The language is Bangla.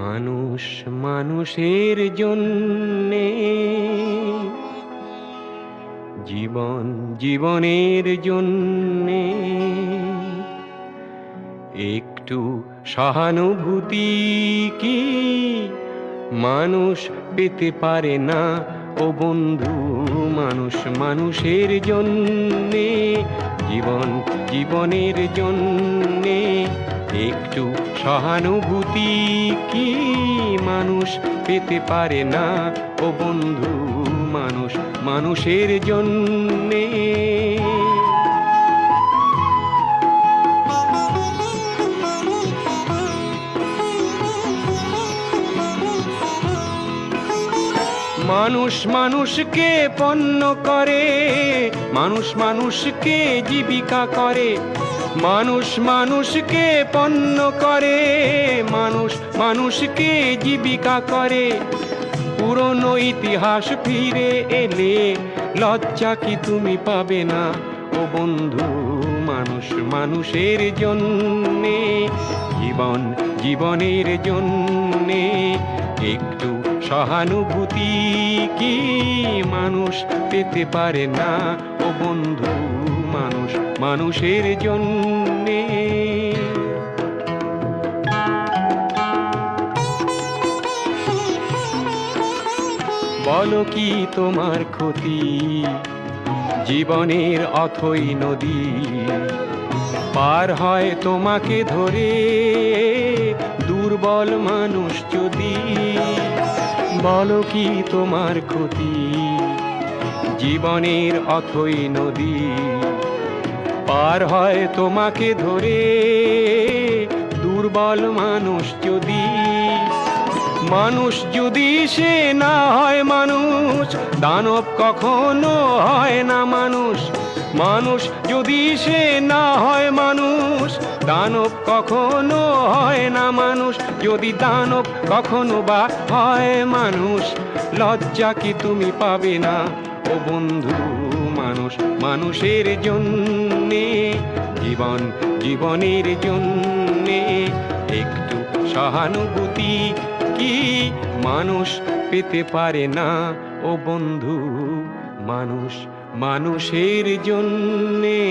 মানুষ মানুষের জন্যে, জীবন জীবনের জন্যে একটু সহানুভূতি কি মানুষ পেতে পারে না ও বন্ধু? মানুষ মানুষের জন্যে, জীবন জীবনের জন্যে একটু সহানুভূতি কি মানুষ পেতে পারে না ও বন্ধু? মানুষ মানুষের জন্যে। মানুষ মানুষকে পণ্য করে, মানুষ মানুষকে জীবিকা করে, মানুষ মানুষকে পণ্য করে, মানুষ মানুষকে জীবিকা করে। পুরনো ইতিহাস ফিরে এলে লজ্জা কি তুমি পাবে না ও বন্ধু? মানুষ মানুষের জন্যে, জীবন জীবনের জন্যে একটু সহানুভূতি কি মানুষ পেতে পারে না ও বন্ধু? মানুষ মানুষের জন্যে। বলো কি তোমার ক্ষতি জীবনের অথই নদী পার হয় তোমাকে ধরে দুর্বল মানুষ যদি? বলো কি তোমার ক্ষতি জীবনের অথই নদী পার হয় তোমাকে ধরে দুর্বল মানুষ যদি? মানুষ যদি সে না হয় মানুষ, দানব কখনো হয় না মানুষ। মানুষ যদি সে না হয় মানুষ, দানব কখনো হয় না মানুষ। যদি দানব কখনো বা হয় মানুষ, লজ্জা কি তুমি পাবে না ও বন্ধু? মানুষ মানুষের জন্যে, জীবন জীবনের জন্যে একটু সহানুভূতি কি মানুষ পেতে পারে না ও বন্ধু? মানুষ মানুষের জন্যে।